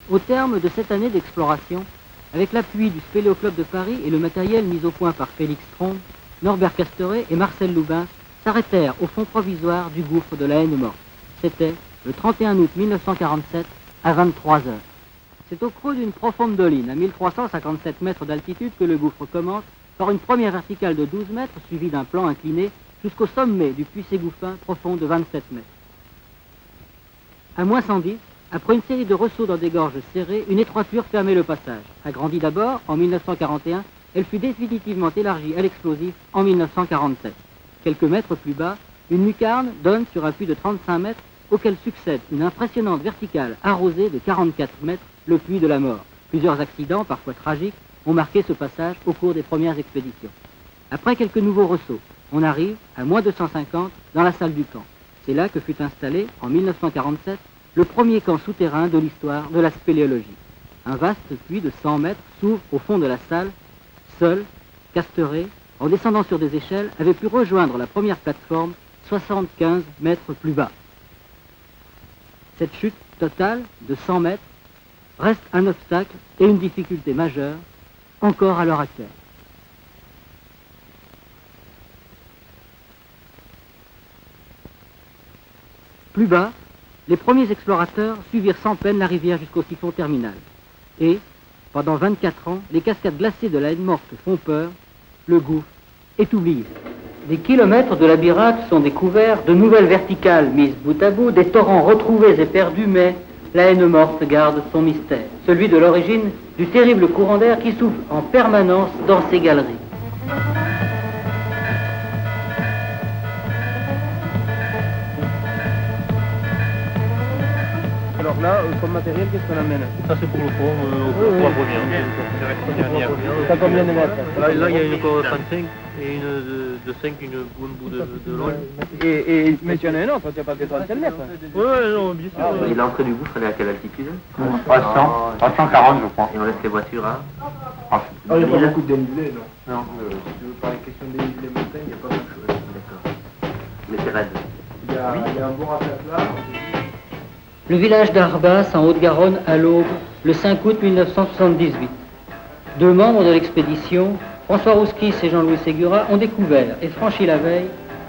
Au terme de cette année d'exploration, avec l'appui du Spéléoclub de Paris et le matériel mis au point par Félix Trombe, Norbert Casteret et Marcel Loubin s'arrêtèrent au fond provisoire du gouffre de la Haine-Morte. C'était le 31 août 1947 à 23 heures. C'est au creux d'une profonde doline, à 1357 mètres d'altitude, que le gouffre commence par une première verticale de 12 mètres, suivie d'un plan incliné, jusqu'au sommet du puits Ségouffin, profond de 27 mètres. À moins 110, après une série de ressauts dans des gorges serrées, une étroiture fermait le passage. Agrandie d'abord en 1941, elle fut définitivement élargie à l'explosif en 1947. Quelques mètres plus bas, une lucarne donne sur un puits de 35 mètres, auquel succède une impressionnante verticale arrosée de 44 mètres, le puits de la mort. Plusieurs accidents, parfois tragiques, ont marqué ce passage au cours des premières expéditions. Après quelques nouveaux ressauts, on arrive à moins 250 dans la salle du camp. C'est là que fut installé, en 1947, le premier camp souterrain de l'histoire de la spéléologie. Un vaste puits de 100 mètres s'ouvre au fond de la salle. Seul, Casteret, en descendant sur des échelles, avait pu rejoindre la première plateforme 75 mètres plus bas. Cette chute totale de 100 mètres reste un obstacle et une difficulté majeure, encore à l'heure actuelle. Plus bas, les premiers explorateurs suivirent sans peine la rivière jusqu'au siphon terminal. Et, pendant 24 ans, les cascades glacées de la Haine-Morte font peur, le gouffre est oublié. Des kilomètres de labyrinthe sont découverts, de nouvelles verticales mises bout à bout, des torrents retrouvés et perdus, mais la Haine-Morte garde son mystère, celui de l'origine du terrible courant d'air qui souffle en permanence dans ces galeries. Alors là, comme matériel, qu'est-ce qu'on amène? Ça c'est pour le fond, pour la première. Ça combien de mètres? Là il y a une corde 35 et une de 5, une bout de long. Mais tu en as un autre, tu n'as pas que 35 mètres. Oui, non, bien sûr. Et l'entrée du gouffre, elle est à quelle altitude? 340 je crois. Et on laisse les voitures à... Il n'y a pas beaucoup de dénivelé, non. Non. Si tu veux parler question de dénivelé montagne, il n'y a pas beaucoup de choses. D'accord. Mais c'est raide. Il y a un bon rattache là. Le village d'Arbas, en Haute-Garonne, à l'aube, le 5 août 1978. Deux membres de l'expédition, François Rouskis et Jean-Louis Ségura, ont découvert et franchi la veille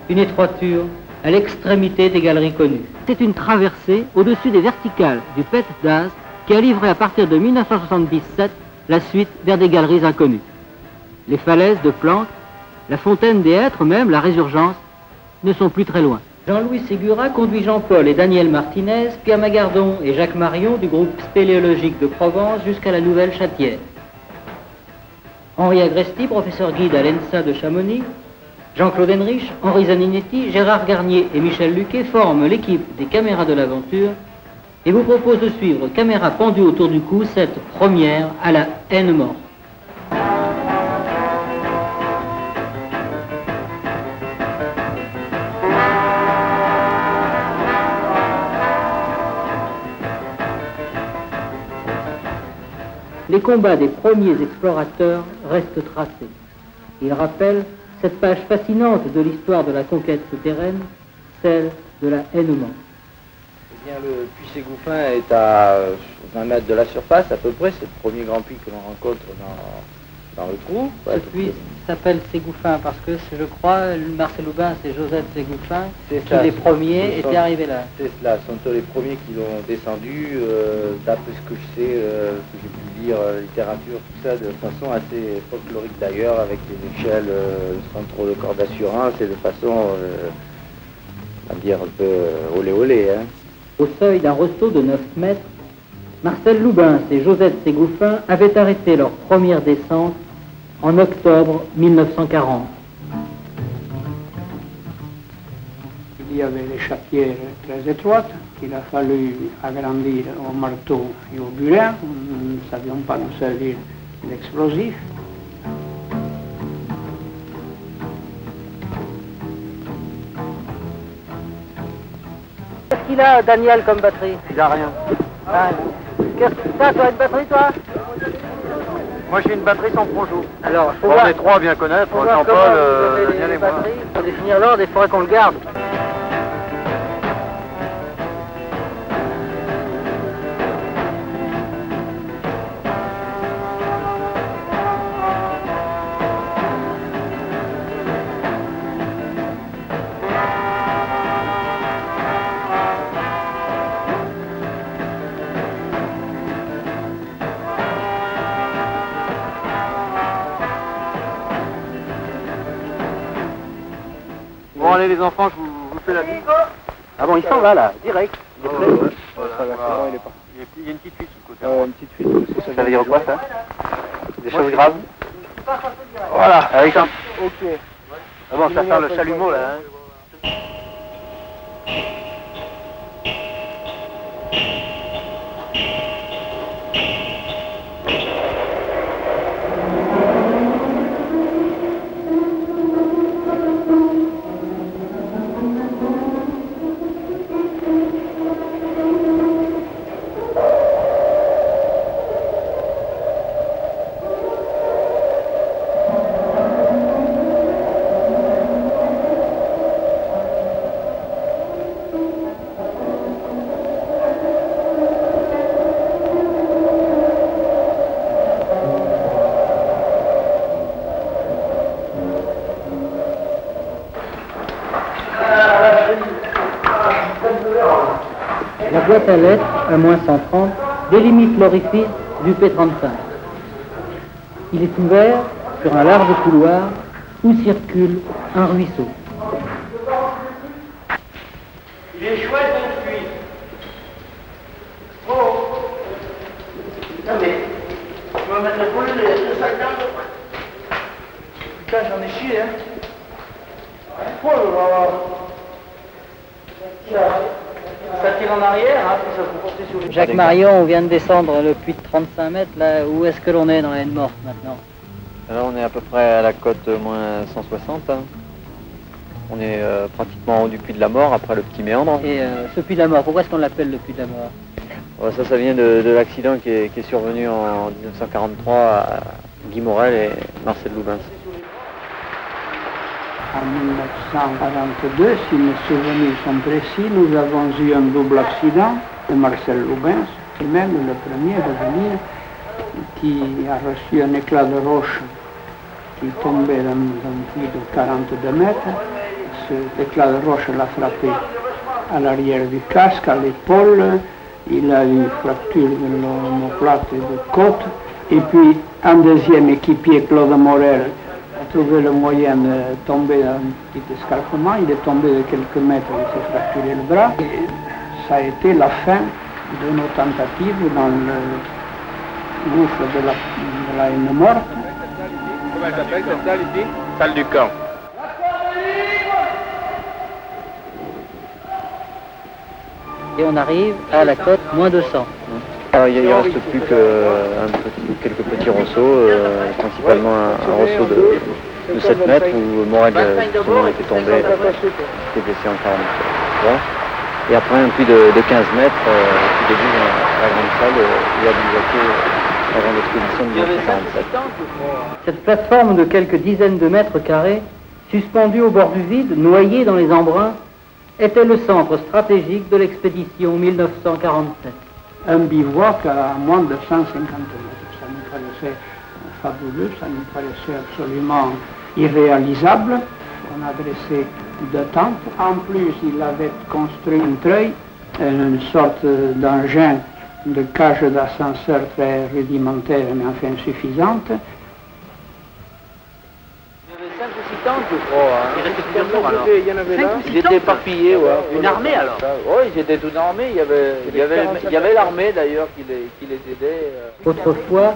une étroiture à l'extrémité des galeries connues. C'est une traversée au-dessus des verticales du Pet d'Az qui a livré à partir de 1977 la suite vers des galeries inconnues. Les falaises de Planck, la fontaine des Hêtres même, la Résurgence, ne sont plus très loin. Jean-Louis Ségura conduit Jean-Paul et Daniel Martinez, Pierre Magardon et Jacques Marion du groupe spéléologique de Provence jusqu'à la Nouvelle Chatière. Henri Agresti, professeur guide à l'ENSA de Chamonix, Jean-Claude Henrich, Henri Zaninetti, Gérard Garnier et Michel Luquet forment l'équipe des caméras de l'aventure et vous proposent de suivre, caméra pendue autour du cou, cette première à la Haine-Morte. Les combats des premiers explorateurs restent tracés. Ils rappellent cette page fascinante de l'histoire de la conquête souterraine, celle de la Haine-Morte. Eh bien, le puits Ségouffin est à 20 mètres de la surface à peu près. C'est le premier grand puits que l'on rencontre dans le trou. Ce puits s'appelle Ségouffin parce que, je crois, Marcel Loubin, c'est Joseph Ségouffin qui, les premiers, étaient arrivés là. C'est cela, ce sont les premiers qui l'ont descendu, d'après ce que je sais, que j'ai pu lire, littérature, tout ça, de façon assez folklorique d'ailleurs, avec des échelles sans trop de cordes d'assurance et de façon, on va dire, un peu olé olé. Hein. Au seuil d'un ressaut de 9 mètres, Marcel Loubin et Joseph Ségouffin avaient arrêté leur première descente en octobre 1940. Il y avait des chatières très étroites qu'il a fallu agrandir au marteau et au burin. Nous ne savions pas nous servir d'explosifs. Qu'est-ce qu'il a, Daniel, comme batterie? Il a rien. Ah, qu'est-ce que t'as, toi, une batterie, toi? Moi j'ai une batterie sans projo. Alors, faut On voir, est trois à bien connaître, faut voir Jean-Paul, comment vous avez Daniel les et moi. batteries. Pour définir l'ordre, il faudrait qu'on le garde. Bon, allez, les enfants, je vous fais la bise. Ah bon, il s'en va là, direct. Il est prêt. Voilà. Il est parti. Il y a une petite fuite sur le côté. Une petite fuite aussi, Ça veut dire quoi ça? Des choses graves? Voilà. Avec un... Ok. Ah bon, ça fait le chalumeau, là. Hein. La boîte à lettres, à moins 130, délimite l'orifice du P35. Il est ouvert sur un large couloir où circule un ruisseau. Il est chouette le puits. Oh. Attendez. Je vais mettre le poulet de 50. Putain, j'en ai chié, hein. Oh là là. Ça tire en arrière, hein, puis ça se porter sur les... Jacques Marion, on vient de descendre le puits de 35 mètres, là, où est-ce que l'on est dans la haine morte maintenant? Là, on est à peu près à la côte moins 160. Hein. On est pratiquement en haut du puits de la mort, après le petit méandre. Et ce puits de la mort, pourquoi est-ce qu'on l'appelle le puits de la mort? Ça vient de l'accident qui est survenu en 1943 à Guy Morel et Marcel Loubens. En 1942, si mes souvenirs sont précis, nous avons eu un double accident de Marcel Loubens, qui même le premier de venir, qui a reçu un éclat de roche qui tombait d'un puits de 42 mètres. Cet éclat de roche l'a frappé à l'arrière du casque, à l'épaule. Il a eu une fracture de l'omoplate et de côte. Et puis un deuxième équipier, Claude Morel, a trouvé le moyen de tomber dans un petit escarpement. Il est tombé de quelques mètres, il s'est fracturé le bras. Et ça a été la fin de nos tentatives dans le gouffre de la haine morte. Comment elle s'appelle cette salle ici? Salle du camp. Et on arrive à la côte moins 200. Alors, il ne reste plus que quelques petits rosseaux, principalement un rosseau de 7 mètres où Morel justement était tombé, était blessé en 43. Et après un puits de 15 mètres qui débute dans la grande salle où il y a bivouaqué avant l'expédition de 1947. Cette plateforme de quelques dizaines de mètres carrés, suspendue au bord du vide, noyée dans les embruns, était le centre stratégique de l'expédition 1947. Un bivouac à moins de 150 mètres. Ça nous paraissait fabuleux, ça nous paraissait absolument irréalisable. On a dressé deux tentes. En plus, il avait construit un treuil, une sorte d'engin de cage d'ascenseur très rudimentaire, mais enfin suffisante. Il y avait 5 ou 6 tentes, je crois. Hein. Il restait combien de jours alors? Il y en avait là. Ils étaient éparpillés, ouais. Une armée alors? Oui, ils étaient toute armée. Il y avait l'armée d'ailleurs qui les aidait. Autrefois,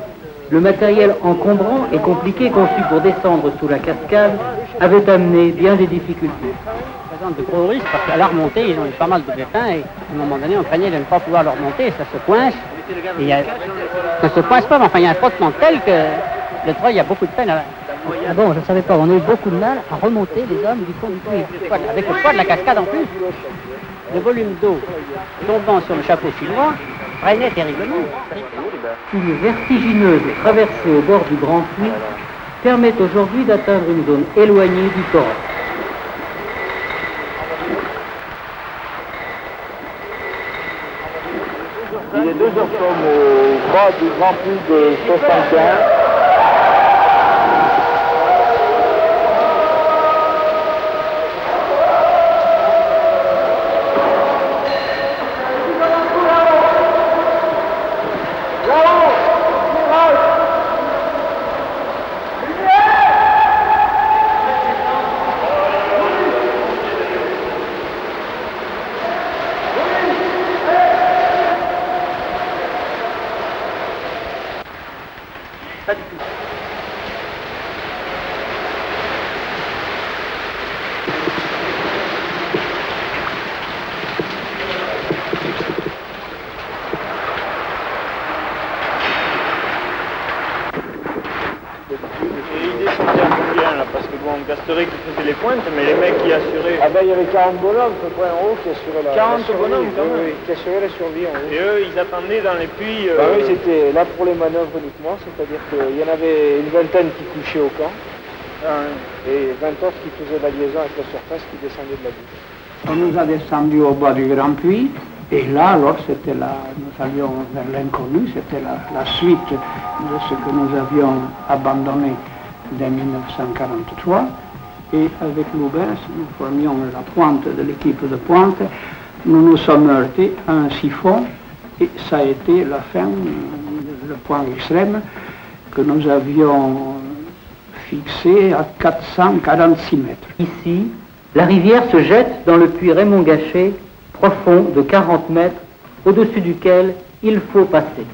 le matériel encombrant et compliqué conçu pour descendre sous la cascade avait amené bien des difficultés. Ça présente de gros risques parce qu'à la remontée, ils ont eu pas mal de pépins et à un moment donné, on craignait de ne pas pouvoir leur remonter et ça se coince. Ça se coince pas, mais enfin, il y a un frottement tel que le treuil a beaucoup de peine à... Ah bon, je ne savais pas, on a eu beaucoup de mal à remonter les hommes du fond du puits. Avec le poids de la cascade en plus, le volume d'eau tombant sur le chapeau chinois freinait terriblement. Une vertigineuse traversée au bord du grand puits permet aujourd'hui d'atteindre une zone éloignée du port. Il est 2 heures au bas du grand puits de 75. Pas du tout. Et il descendait à combien là? Parce que bon, Gasteray qui faisait les pointes, mais les mecs qui assuraient. Ah ben il y avait 40 bonhommes à peu près en haut qui assuraient la 40 survie. bonhommes, quand même. Oui, qui assuraient la survie en haut. Et eux, ils attendaient dans les puits. Bah oui, c'était là pour les manœuvres uniquement, c'est-à-dire qu'il y en avait une vingtaine qui couchaient au camp et 20 autres qui faisaient la liaison avec la surface qui descendaient de la boue. On nous a descendu au bas du Grand Puy, et là, alors, c'était nous allions vers l'inconnu, c'était la suite de ce que nous avions abandonné dès 1943. Et avec Lubens, nous formions la pointe de l'équipe de pointe. Nous nous sommes heurtés à un siphon, et ça a été la fin, le point extrême, que nous avions fixé à 446 mètres. Ici, la rivière se jette dans le puits Raymond Gachet, profond de 40 mètres, au-dessus duquel il faut passer.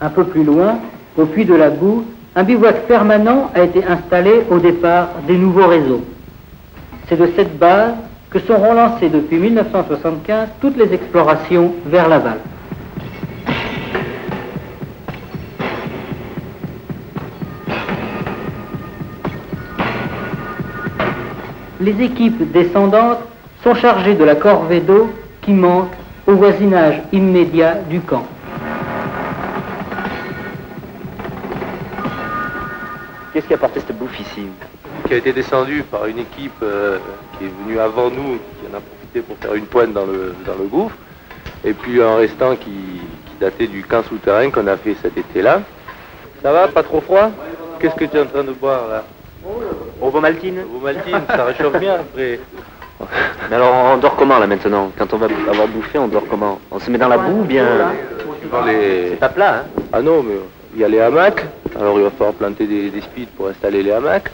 Un peu plus loin, au puits de la Boue, un bivouac permanent a été installé au départ des nouveaux réseaux. C'est de cette base que seront lancées depuis 1975 toutes les explorations vers l'aval. Les équipes descendantes sont chargées de la corvée d'eau qui manque au voisinage immédiat du camp. Qu'est-ce qui a porté cette bouffe ici? Qui a été descendu par une équipe qui est venue avant nous, qui en a profité pour faire une pointe dans le gouffre, et puis un restant qui datait du camp souterrain qu'on a fait cet été-là. Ça va, pas trop froid? Qu'est-ce que tu es en train de boire là? Ovomaltine. Ovomaltine, ça réchauffe bien après. Mais alors on dort comment là maintenant? Quand on va avoir bouffé, on dort comment? On se met dans la boue ou bien... C'est pas plat, hein? Ah non, mais il y a les hamacs, alors il va falloir planter des spides pour installer les hamacs.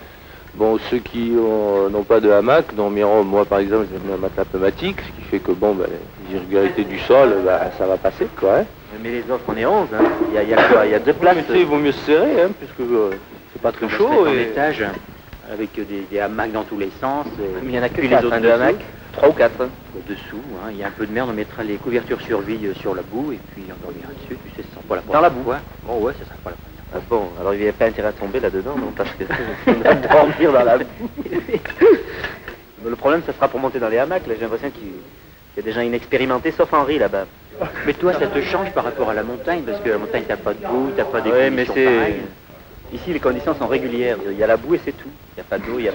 Bon, ceux qui n'ont pas de hamac dormiront, moi par exemple, j'ai mis un matelas pneumatique, ce qui fait que bon, ben, les irrégularités du sol, ben, ça va passer, quoi. Hein. Mais les autres, on est 11, hein. Il y a deux places. Mais tu sais, il vaut mieux se serrer, hein, puisque c'est pas très chaud. Et... étage, avec des hamacs dans tous les sens. Mais il y en a que puis 4, les autres de hamacs. 3 ou 4. Dessous, hein. Il y a un peu de merde, on mettra les couvertures survie sur la boue, et puis on dormira dessus, tu sais, ça sera pas la première. Dans la boue? Ouais. Bon, ouais, ça sera pas la première. Ah bon, alors il n'y avait pas intérêt à tomber là-dedans, non? Parce que on va dormir dans la boue. Le problème, ça sera pour monter dans les hamacs, là, j'ai l'impression qu'il y a des gens inexpérimentés, sauf Henri, là-bas. Mais toi, ça te change par rapport à la montagne, parce que la montagne, t'as pas de boue, t'as pas des Ouais, conditions mais pareilles. Ici, les conditions sont régulières. Il y a la boue et c'est tout. Il n'y a pas d'eau, il n'y a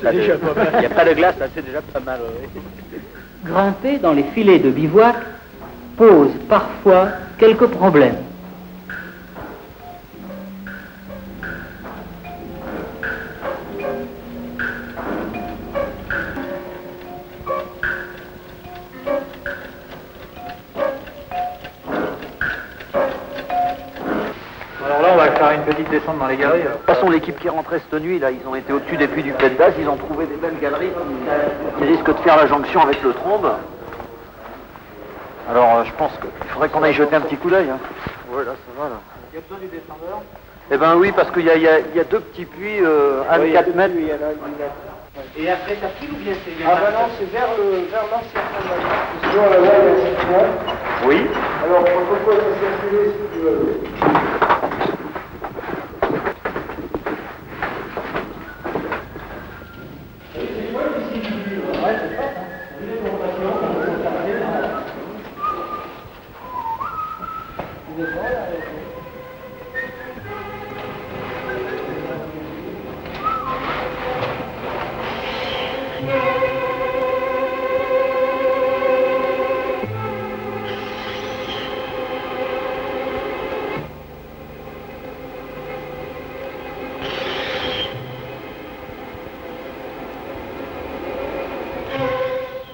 pas de glace, ça, c'est déjà pas mal. Ouais. Grimper dans les filets de bivouac pose parfois quelques problèmes. Alors là, on va faire une petite descente dans les galeries. De toute façon, l'équipe qui rentrait cette nuit, là, ils ont été au-dessus des puits du Pet d'Az, ils ont trouvé des belles galeries qui risquent de faire la jonction avec le Trombe. Alors, je pense qu'il faudrait qu'on aille jeter un petit coup d'œil. Hein. Voilà, ça va là. Il y a besoin du descendeur? Eh ben oui, parce qu'il y a deux petits puits, un de 4 mètres. Et après, ça file ou bien c'est Ah ben non, c'est vers l'ancien fond. Sur la voie, il y a 6 mètres. Oui. Alors, on peut circuler si tu veux.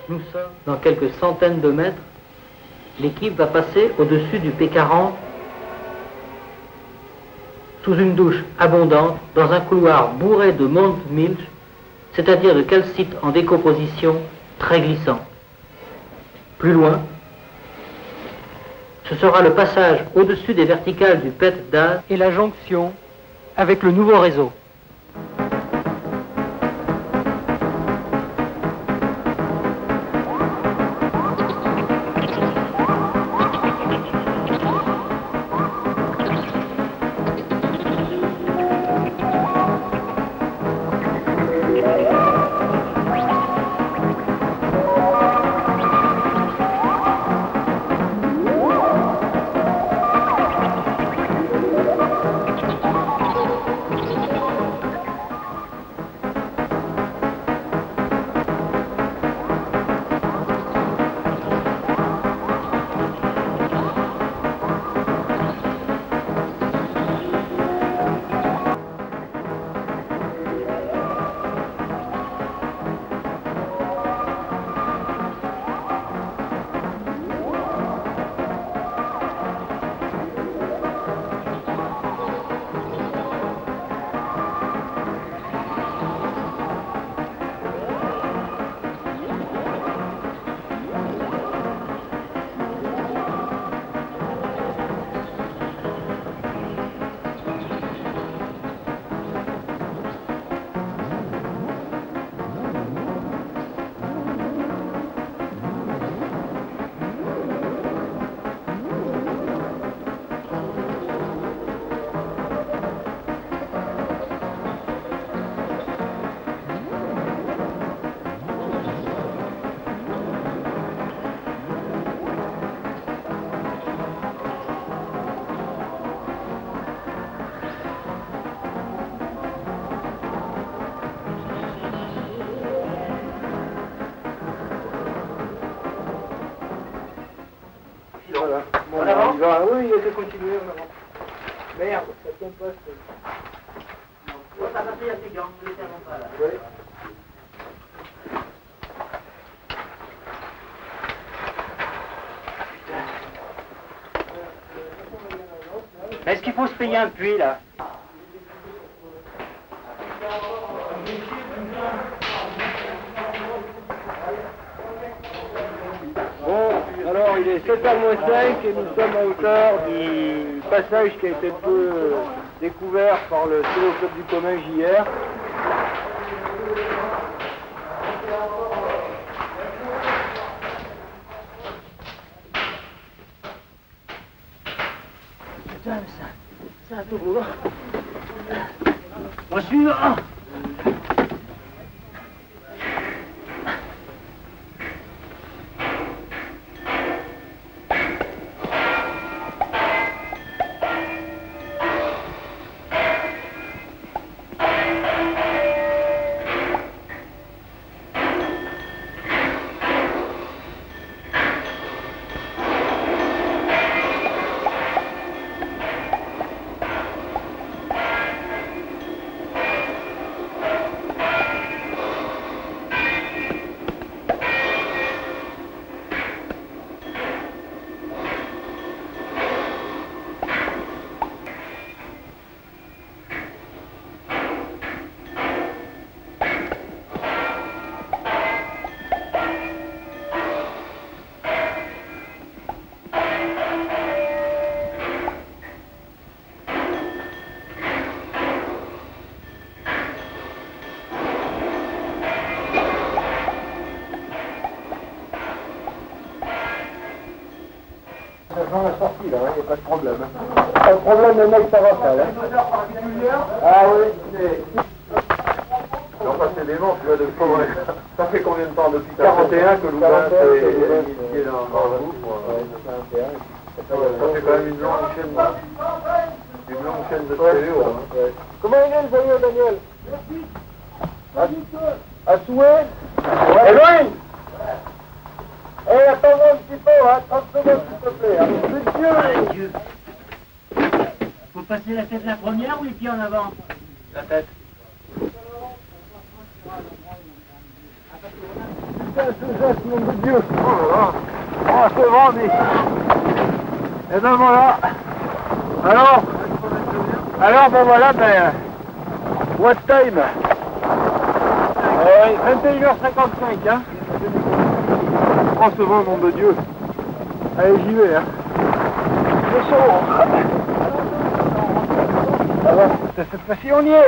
Nous sommes dans quelques centaines de mètres. L'équipe va passer au-dessus du P40 sous une douche abondante dans un couloir bourré de monte milch, c'est-à-dire de calcite en décomposition très glissant. Plus loin, ce sera le passage au-dessus des verticales du Pet d'Az et la jonction avec le nouveau réseau. Voilà. Bon, on y va. Oui, il a été continué. Merde, ça tient pas. Ça va faire assez grand, ne les servons pas là. Oui. Est-ce qu'il faut se payer un puits, là? Bon, alors il est 7h moins 5 et nous sommes à hauteur du passage qui a été peu découvert par le Spéléo Club du Comminges hier. Putain, mais c'est un peu lourd. Moi, suivre. Dans la sortie là, il n'y a pas de problème. Pas de problème, le mec ça va pas là. Ah oui, Non, pas c'est des manches, là, de fond. Ça fait combien de temps depuis 41 que Louvain s'est initié dans le groupe? Ça fait quand même une longue chaîne de stéréo. Comment il est le voyou, Daniel? À souhait? Éloigne! Eh, attends-moi un petit peu, hein, 30 secondes s'il te plaît. Dieu. Faut passer la tête la première ou les pieds en avant? La tête. Putain, ce geste, nom de Dieu. Oh là là. Oh, c'est bon, mais... Et ben voilà. Alors, ben voilà, ben... What time? 21h55, hein. Oh, ce vent, nom de Dieu. Allez, j'y vais, hein. C'est chaud. Ça va? voilà. Cette fois-ci, on y est.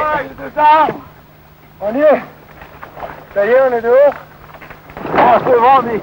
On y est. Ça y est, on est dehors. Oh, c'est bon, mais